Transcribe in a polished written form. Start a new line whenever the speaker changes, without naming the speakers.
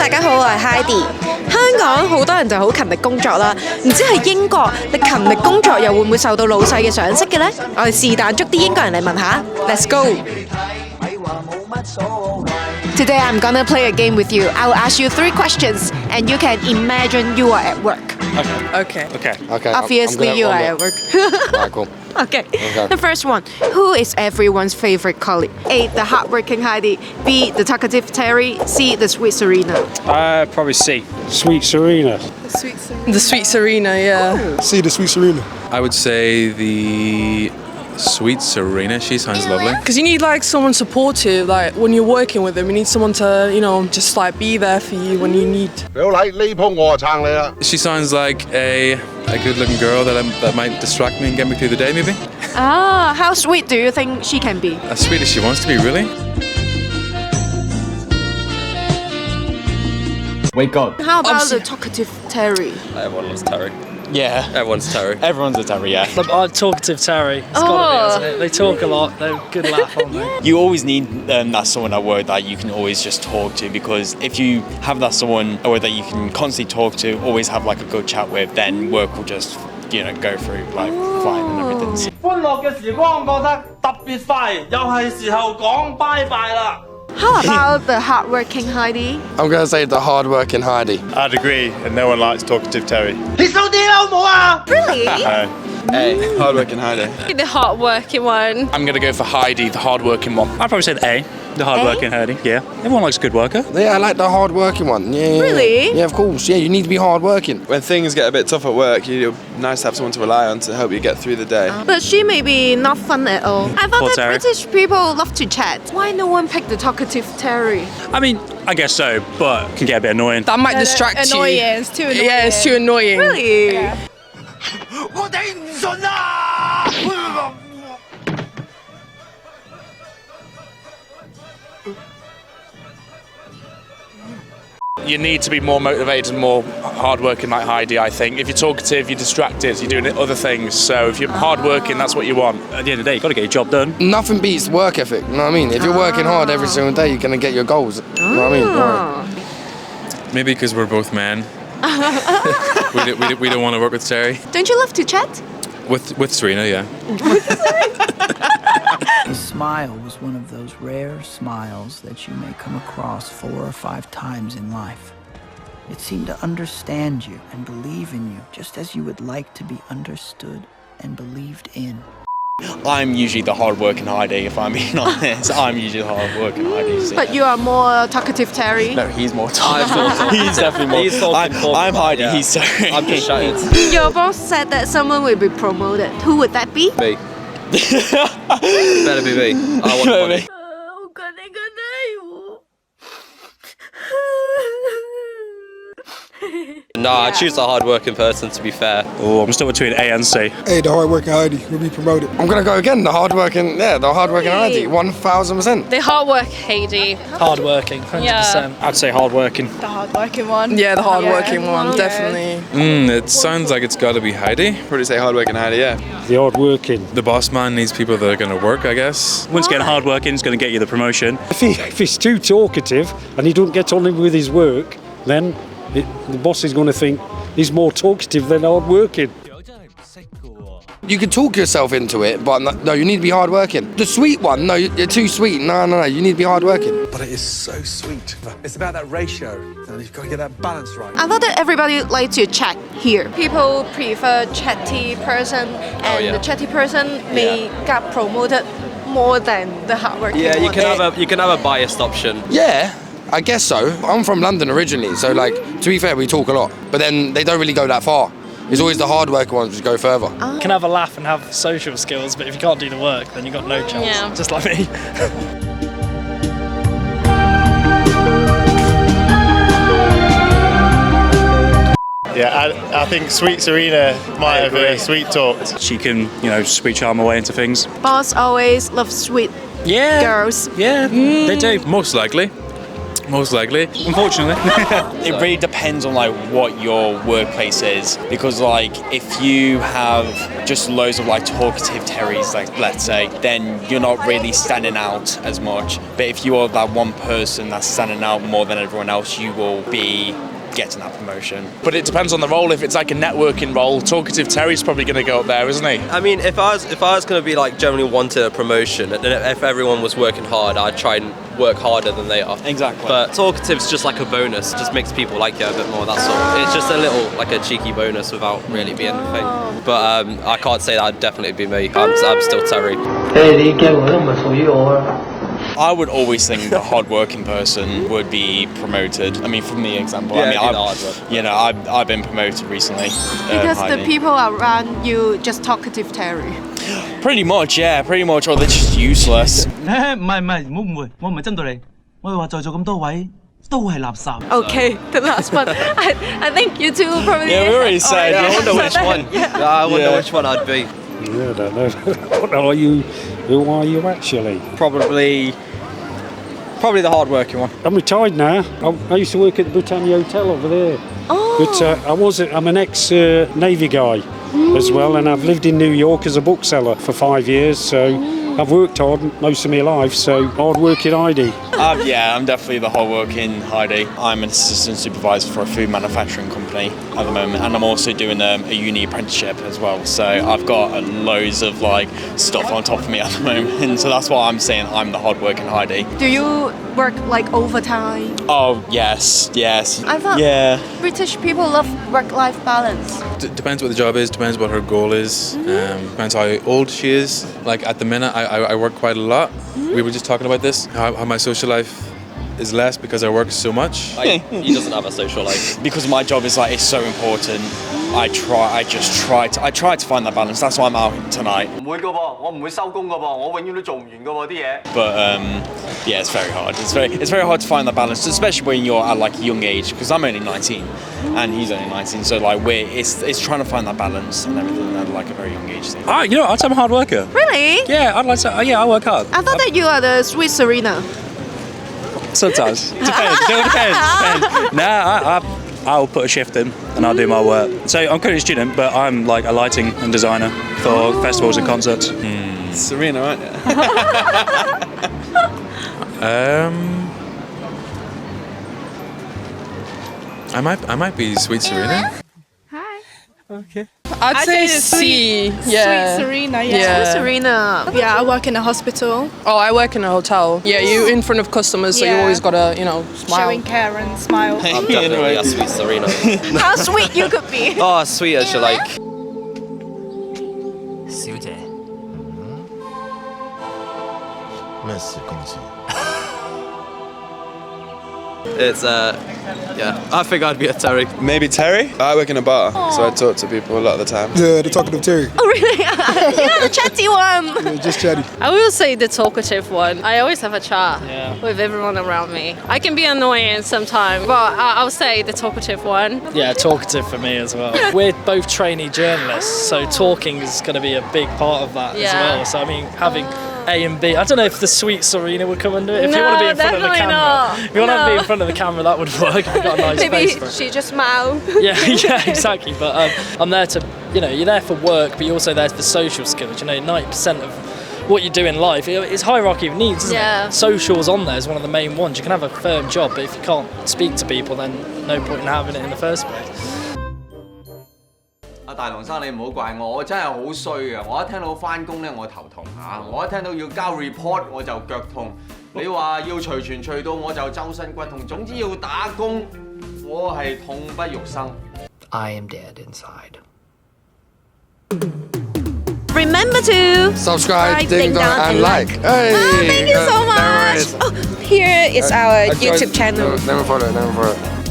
大家好，我係 Heidi。香港好多人就好勤力工作啦，唔知喺英國你勤力工作又會唔會受到老細嘅賞識嘅呢？我哋是但捉啲英國人嚟問下 ，Let's go！ Today I'm gonna play a game with you. I will ask you 3 questions, and you can imagine you are at work.
Okay.
Obviously, you are at work.
Alright, cool.
Okay. The first one. Who is everyone's favorite colleague? A. The hardworking Heidi. B. The talkative Terry. C. The sweet Serena.
Probably C. Sweet Serena.
The sweet Serena, yeah.
See the sweet Serena.
I would say the sweet Serena. She sounds lovely.
Because you need like someone supportive, like when you're working with them, you need someone to, just like be there for you when you need.
She sounds like a good-looking girl that might distract me and get me through the day, maybe.
Ah, how sweet do you think she can be?
As sweet as she wants to be, really.
Wake up.
How about the talkative Terry?
Everyone loves Terry.
Yeah.
Everyone's Terry. Everyone's a Terry, yeah.
Talkative Terry. It's gotta be, hasn't it? They talk a lot. They're a good laugh, aren't they?
You always need that someone at work that you can always just talk to, because if you have that someone at work that you can constantly talk to, always have like a good chat with, then work will just, go through like fine and everything.
歡樂嘅時光過得特別快，又係時候講拜拜啦。
How about the hardworking Heidi?
I'm going to say the hard-working Heidi.
I'd agree, and no one likes talkative Terry.
你收啲好冇啊？
Really?
A. Hard-working Heidi.
The hard-working one.
I'm gonna go for Heidi, the hard-working one. I'd probably say the A, the hard-working Heidi. Yeah, everyone likes a good worker.
Yeah, I like the hard-working one. Yeah.
Really?
Yeah, of course. Yeah, you need to be hard-working.
When things get a bit tough at work, it's nice to have someone to rely on to help you get through the day.
But she may be not fun at all. I thought
Poor
that
Terry.
British people love to chat. Why no one picked the talkative Terry?
I mean, I guess so, but it can get a bit annoying.
That might distract you.
Annoying. It's too annoying.
Yeah, it's too annoying.
Really?
Yeah.
我頂唔順啊！
You need to be more motivated and more hardworking like Heidi, I think. If you're talkative, you're distracted, you're doing other things. So if you're hardworking, that's what you want. At the end of the day, you've got to get your job done.
Nothing beats work ethic, you know what I mean? If you're working hard every single day, you're going to get your goals. You know what I mean? Right.
Maybe because we're both men. we don't want to work with Terry.
Don't you love to chat?
With Serena, yeah.
His smile was one of those rare smiles that you may come across 4 or 5 times in life. It seemed to understand you and believe in you, just as you would like to be understood and believed in.
I'm usually the hard-working Heidi, if I'm being honest. I'm usually the hard-working Heidi. So
But you are more talkative Terry.
no, he's more talkative. He's definitely more. I'm Heidi. Yeah. He's sorry. I'm just shouting.
Your boss said that someone will be promoted. Who would that be?
Me. Better be me. I want the money.
No, I choose a hard-working person, to be fair.
Oh, I'm still between A and C.
Hey, the hard-working Heidi will be promoted. I'm going to go again, the hard-working Heidi, 1000%.
The hard work, Heidi.
Hardworking, 100%.
Yeah.
I'd say hardworking.
The hard-working one.
Yeah, the hard-working one, definitely.
It sounds like it's got to be Heidi.
Probably say hard-working Heidi, yeah.
The hardworking.
The boss man needs people that are going to work, I guess.
Once again, hardworking is going to get you the promotion.
If he's too talkative and he don't get on with his work, then the boss is going to think he's more talkative than hard-working.
You can talk yourself into it, but no, you need to be hard-working. The sweet one, no, you're too sweet. No, you need to be hard-working.
But it is so sweet. It's about that ratio, and you've got to get that balance right.
I thought that everybody likes to chat here. People prefer chatty person, and the chatty person may get promoted more than the hardworking one.
you can have a biased option.
Yeah, I guess so. I'm from London originally, so to be fair, we talk a lot. But then they don't really go that far. It's always the hard-working ones who go further.
You can have a laugh and have social skills, but if you can't do the work, then you've got no chance.
Yeah.
Just like me.
Yeah, I think sweet Serena might have sweet talked.
She can, sweet charm her way into things.
Boss always loves sweet girls.
Yeah, they do.
Most likely. Most likely, unfortunately.
It really depends on like what your workplace is, because like if you have just loads of like talkative terries, like let's say, then you're not really standing out as much. But if you are that one person that's standing out more than everyone else, you will be getting that promotion.
But it depends on the role. If it's like a networking role, talkative Terry's probably going to go up there, isn't he?
I mean, if I was going to be like generally wanted a promotion, and if everyone was working hard, I'd try and work harder than they are.
Exactly.
But talkative's just like a bonus, just makes people like you a bit more. That's all. It's just a little like a cheeky bonus without really being the thing. But I can't say that'd definitely be me. I'm still Terry.
I would always think the hard-working person would be promoted. I mean, from the example,
Yeah,
I've been promoted recently.
Because the
Heidi.
people around you just talkative Terry.
Pretty much, yeah, pretty much, or they're just useless.
唔係，唔好誤會，我唔係針對你，我係話在座咁多位都係垃圾。
Okay, the last one. I think you two probably.
Yeah, we already said.
I wonder which one. I wonder which one I'd be.
Yeah, I don't know. What are you? Who are you actually?
Probably the hard-working one.
I'm retired now. I used to work at the Britannia Hotel over there.
Oh.
But I'm an ex-Navy guy as well, and I've lived in New York as a bookseller for 5 years, so I've worked hard most of my life, so hard-working Heidi.
Yeah, I'm definitely the hard-working Heidi. I'm an assistant supervisor for a food manufacturing company at the moment, and I'm also doing a uni apprenticeship as well. So I've got loads of like stuff on top of me at the moment, and so that's why I'm saying I'm the hard-working Heidi.
Do you work like overtime?
Oh yes.
I thought British people love work-life balance.
Depends what the job is, depends what her goal is, depends how old she is. Like at the minute, I work quite a lot. We were just talking about this, how my social life is less because I work so much.
He doesn't have a social life.
Because my job is like, it's so important. I try to find that balance. That's why I'm out tonight. But yeah, it's very hard. It's very hard to find that balance, especially when you're at like a young age. Because I'm only 19, and he's only 19. So like it's trying to find that balance and everything at like a very young age thing.
You know what? I'd say I'm a hard worker.
Really?
Yeah, I'd like to. Yeah, I work hard.
I thought that you are the sweet Serena.
Sometimes. Depends. Nah, I'll put a shift in and I'll do my work. So I'm currently a student, but I'm like a lighting and designer for festivals and concerts.
Serena, aren't you?
I might be sweet Serena.
Okay. I'd say C. Yeah.
Sweet Serena,
Sweet Serena.
Yeah, I work in a hospital.
Oh, I work in a hotel. Yeah, you in front of customers, so you always gotta, smile.
Showing care and smile.
I'm definitely a sweet Serena.
How sweet you could be.
Oh, as sweet as you like.
小姐，咩事公司？
It's yeah. I think I'd be a Terry.
Maybe Terry? I work in a bar, so I talk to people a lot of the time.
Yeah, the talkative Terry.
Oh, really? Yeah, the chatty one.
Yeah, just chatty.
I will say the talkative one. I always have a chat with everyone around me. I can be annoying sometimes, but I'll say the talkative one.
Yeah, talkative for me as well. We're both trainee journalists, so talking is going to be a big part of that as well. So I mean, having A and B. I don't know if the sweet Serena would come under it. If you want to be in front of the camera, if you want to be in front of the camera, that would work. If you've got a nice
Maybe
face for it.
she just smile.
Yeah, exactly. But I'm there to, you're there for work, but you're also there for social skills. 90% of what you do in life, it's hierarchy of needs, isn't it? Socials on there is one of the main ones. You can have a firm job, but if you can't speak to people, then no point in having it in the first place.
大龍生，你唔好怪我，我真係好衰啊！我一聽到返工咧，我頭痛嚇；我一聽到要交 report， 我就腳痛。你話要隨傳隨到，我就周身骨痛。總之要打工，我係痛不欲生。
I am dead inside.
Remember to
subscribe, ding dong, and like. Hey,
thank you so much.
There it is.
Here is our YouTube channel.
Never follow it.